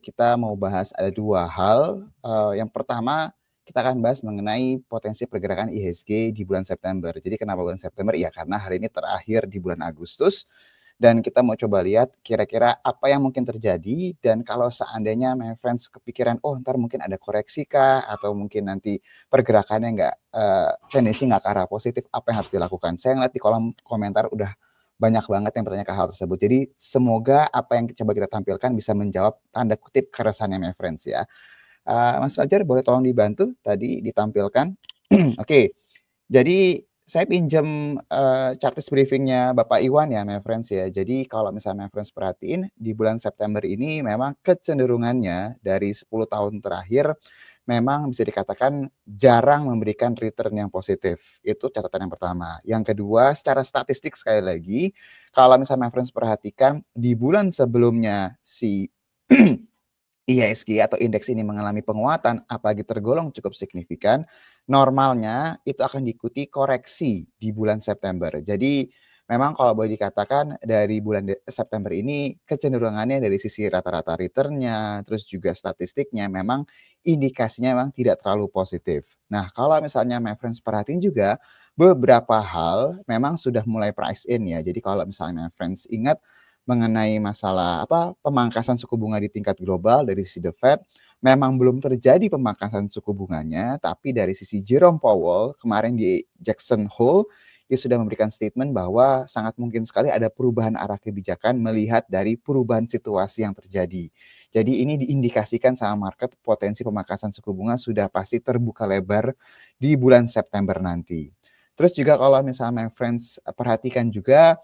kita mau bahas ada 2 hal. Yang pertama, kita akan bahas mengenai potensi pergerakan IHSG di bulan September. Jadi kenapa bulan September? Ya karena hari ini terakhir di bulan Agustus. Dan kita mau coba lihat kira-kira apa yang mungkin terjadi. Dan kalau seandainya my friends kepikiran, oh ntar mungkin ada koreksi kah? Atau mungkin nanti pergerakannya tendensi nggak ke arah positif, apa yang harus dilakukan? Saya ngeliat di kolom komentar udah banyak banget yang bertanya ke hal tersebut. Jadi semoga apa yang coba kita tampilkan bisa menjawab tanda kutip keresahannya my friends ya. Mas Fajar boleh tolong dibantu tadi ditampilkan. Oke, jadi saya pinjam chartis briefingnya Bapak Iwan ya my friends ya. Jadi kalau misalnya my friends perhatiin di bulan September ini memang kecenderungannya dari 10 tahun terakhir memang bisa dikatakan jarang memberikan return yang positif. Itu catatan yang pertama. Yang kedua, secara statistik sekali lagi, kalau misalnya my friends perhatikan di bulan sebelumnya si IHSG atau indeks ini mengalami penguatan, apalagi tergolong cukup signifikan, normalnya itu akan diikuti koreksi di bulan September. Jadi memang kalau boleh dikatakan dari bulan September ini kecenderungannya dari sisi rata-rata returnnya, terus juga statistiknya memang indikasinya memang tidak terlalu positif. Nah kalau misalnya my friends perhatiin juga beberapa hal memang sudah mulai price in ya. Jadi kalau misalnya my friends ingat mengenai masalah pemangkasan suku bunga di tingkat global dari sisi The Fed, memang belum terjadi pemangkasan suku bunganya, tapi dari sisi Jerome Powell kemarin di Jackson Hole dia sudah memberikan statement bahwa sangat mungkin sekali ada perubahan arah kebijakan melihat dari perubahan situasi yang terjadi. Jadi ini diindikasikan sama market potensi pemangkasan suku bunga sudah pasti terbuka lebar di bulan September nanti. Terus juga kalau misalnya my friends perhatikan juga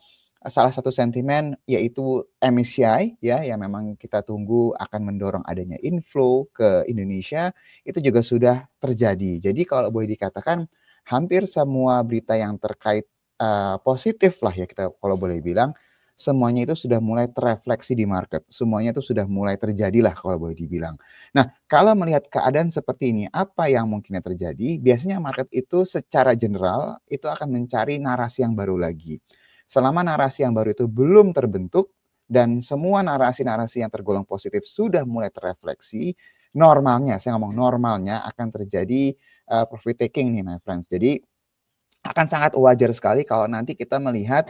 salah satu sentimen yaitu MSCI ya yang memang kita tunggu akan mendorong adanya inflow ke Indonesia itu juga sudah terjadi. Jadi kalau boleh dikatakan hampir semua berita yang terkait positif lah ya kita kalau boleh bilang semuanya itu sudah mulai terrefleksi di market. Semuanya itu sudah mulai terjadilah kalau boleh dibilang. Nah, kalau melihat keadaan seperti ini, apa yang mungkinnya terjadi? Biasanya market itu secara general itu akan mencari narasi yang baru lagi. Selama narasi yang baru itu belum terbentuk dan semua narasi-narasi yang tergolong positif sudah mulai terrefleksi, normalnya, saya ngomong normalnya akan terjadi profit taking nih my friends. Jadi akan sangat wajar sekali kalau nanti kita melihat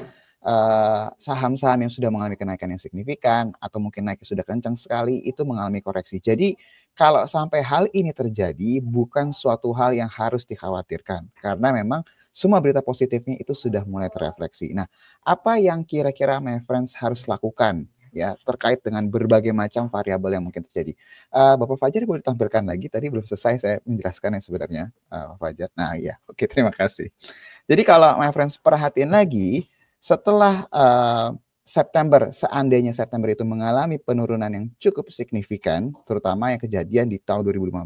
saham-saham yang sudah mengalami kenaikan yang signifikan atau mungkin naik sudah kencang sekali itu mengalami koreksi. Jadi kalau sampai hal ini terjadi bukan suatu hal yang harus dikhawatirkan karena memang semua berita positifnya itu sudah mulai terrefleksi. Nah, apa yang kira-kira my friends harus lakukan ya terkait dengan berbagai macam variabel yang mungkin terjadi. Bapak Fajar boleh tampilkan lagi, tadi belum selesai saya menjelaskan yang sebenarnya Pak Fajar. Nah ya, oke terima kasih. Jadi kalau my friends perhatiin lagi, setelah September, seandainya September itu mengalami penurunan yang cukup signifikan, terutama yang kejadian di tahun 2015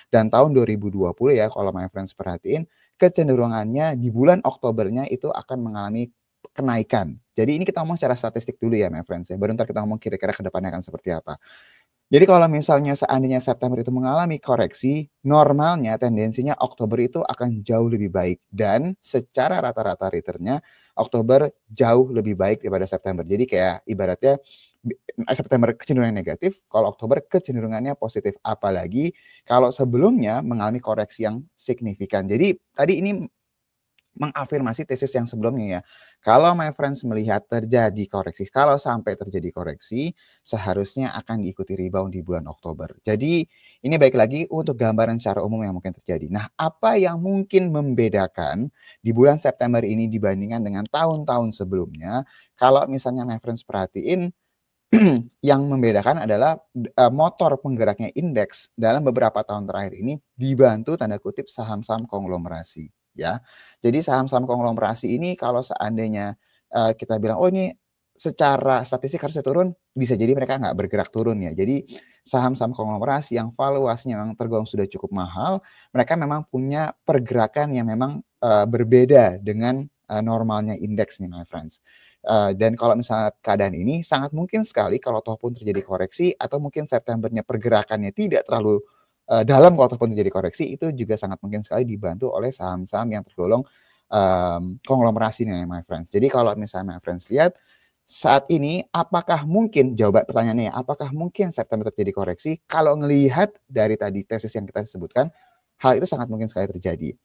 dan tahun 2020 ya, kalau my friends perhatiin, kecenderungannya di bulan Oktobernya itu akan mengalami kenaikan. Jadi ini kita ngomong secara statistik dulu ya my friends ya, baru ntar kita ngomong kira-kira ke depannya akan seperti apa. Jadi kalau misalnya seandainya September itu mengalami koreksi, normalnya tendensinya Oktober itu akan jauh lebih baik. Dan secara rata-rata returnnya, Oktober jauh lebih baik daripada September. Jadi kayak ibaratnya September kecenderungan negatif, kalau Oktober kecenderungannya positif. Apalagi kalau sebelumnya mengalami koreksi yang signifikan. Jadi tadi ini mengafirmasi tesis yang sebelumnya ya. Kalau my friends melihat terjadi koreksi, kalau sampai terjadi koreksi, seharusnya akan diikuti rebound di bulan Oktober. Jadi ini baik lagi untuk gambaran secara umum yang mungkin terjadi. Nah, apa yang mungkin membedakan di bulan September ini dibandingkan dengan tahun-tahun sebelumnya? Kalau misalnya my friends perhatiin, yang membedakan adalah motor penggeraknya indeks dalam beberapa tahun terakhir ini dibantu tanda kutip saham-saham konglomerasi. Ya, jadi saham-saham konglomerasi ini kalau seandainya kita bilang, oh ini secara statistik harusnya turun, bisa jadi mereka nggak bergerak turun ya. Jadi saham-saham konglomerasi yang valuasinya memang tergolong sudah cukup mahal, mereka memang punya pergerakan yang memang berbeda dengan normalnya indeks nih, my friends. Dan kalau misalnya keadaan ini sangat mungkin sekali kalau toh pun terjadi koreksi atau mungkin Septembernya pergerakannya tidak terlalu dalam kalau ataupun terjadi koreksi itu juga sangat mungkin sekali dibantu oleh saham-saham yang tergolong konglomerasi nih my friends. Jadi kalau misalnya my friends lihat saat ini apakah mungkin, jawaban pertanyaannya ya, apakah mungkin September terjadi koreksi? Kalau ngelihat dari tadi tesis yang kita sebutkan, hal itu sangat mungkin sekali terjadi.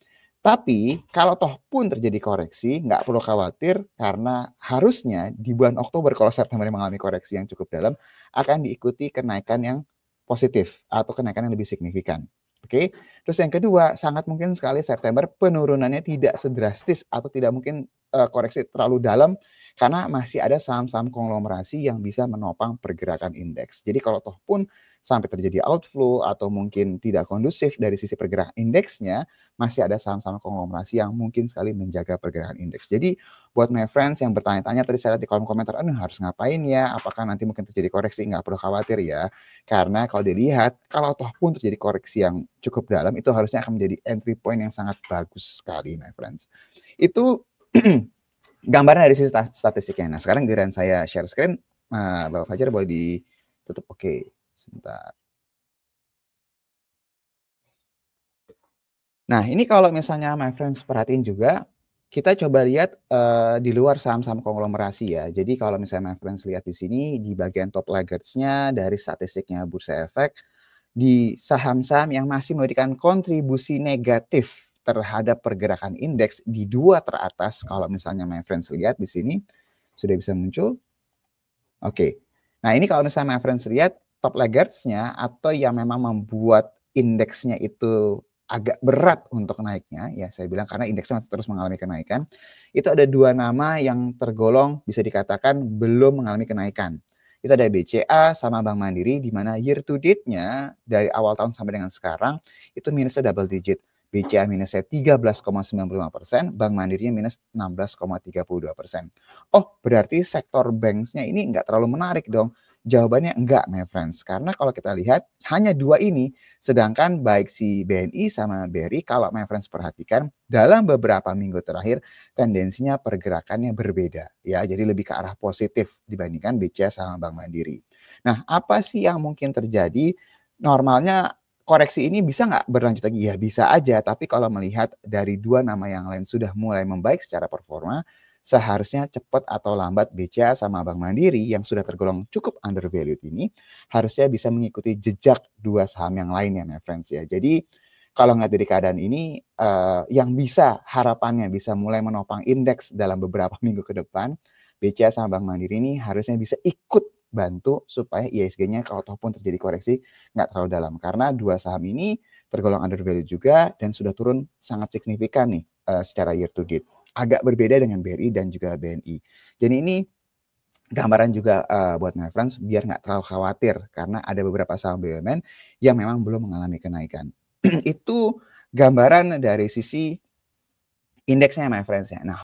Tapi kalau toh pun terjadi koreksi, nggak perlu khawatir karena harusnya di bulan Oktober kalau September mengalami koreksi yang cukup dalam, akan diikuti kenaikan yang positif atau kenaikan yang lebih signifikan. Oke, terus yang kedua, sangat mungkin sekali September penurunannya tidak sedrastis atau tidak mungkin koreksi terlalu dalam karena masih ada saham-saham konglomerasi yang bisa menopang pergerakan indeks. Jadi kalau toh pun sampai terjadi outflow atau mungkin tidak kondusif dari sisi pergerakan indeksnya, masih ada saham-saham konglomerasi yang mungkin sekali menjaga pergerakan indeks. Jadi buat my friends yang bertanya-tanya tadi saya lihat di kolom komentar, aduh harus ngapain ya? Apakah nanti mungkin terjadi koreksi? Nggak perlu khawatir ya. Karena kalau dilihat, kalau toh pun terjadi koreksi yang cukup dalam, itu harusnya akan menjadi entry point yang sangat bagus sekali my friends. Itu gambaran dari sisi statistiknya. Nah, sekarang giliran saya share screen, Bapak Fajar boleh ditutup. Oke, sebentar. Nah, ini kalau misalnya my friends perhatiin juga, kita coba lihat di luar saham-saham konglomerasi ya. Jadi kalau misalnya my friends lihat di sini, di bagian top laggards-nya dari statistiknya Bursa Efek, di saham-saham yang masih memberikan kontribusi negatif terhadap pergerakan indeks di dua teratas, kalau misalnya my friends lihat di sini, sudah bisa muncul. Oke, nah ini kalau misalnya my friends lihat top laggards-nya atau yang memang membuat indeksnya itu agak berat untuk naiknya, ya saya bilang karena indeksnya masih terus mengalami kenaikan, itu ada dua nama yang tergolong bisa dikatakan belum mengalami kenaikan. Itu ada BCA sama Bank Mandiri, di mana year to date-nya dari awal tahun sampai dengan sekarang itu minusnya double digit. BCA minusnya 13,95%, Bank Mandirinya minus 16,32%. Oh, berarti sektor banks-nya ini nggak terlalu menarik dong. Jawabannya enggak, my friends. Karena kalau kita lihat, hanya dua ini. Sedangkan baik si BNI sama BRI, kalau my friends perhatikan, dalam beberapa minggu terakhir, tendensinya pergerakannya berbeda. Ya, jadi lebih ke arah positif dibandingkan BCA sama Bank Mandiri. Nah, apa sih yang mungkin terjadi? Normalnya koreksi ini bisa nggak berlanjut lagi? Ya, bisa aja. Tapi kalau melihat dari dua nama yang lain sudah mulai membaik secara performa, seharusnya cepat atau lambat BCA sama Bank Mandiri yang sudah tergolong cukup undervalued ini harusnya bisa mengikuti jejak dua saham yang lainnya, my friends ya. Jadi kalau nggak dari keadaan ini, yang bisa harapannya bisa mulai menopang indeks dalam beberapa minggu ke depan, BCA sama Bank Mandiri ini harusnya bisa ikut bantu supaya IHSG-nya kalau toh pun terjadi koreksi nggak terlalu dalam. Karena dua saham ini tergolong undervalued juga dan sudah turun sangat signifikan nih secara year to date. Agak berbeda dengan BRI dan juga BNI. Jadi ini gambaran juga buat my friends biar nggak terlalu khawatir karena ada beberapa saham BUMN yang memang belum mengalami kenaikan. Itu gambaran dari sisi indeksnya my friends ya. Nah,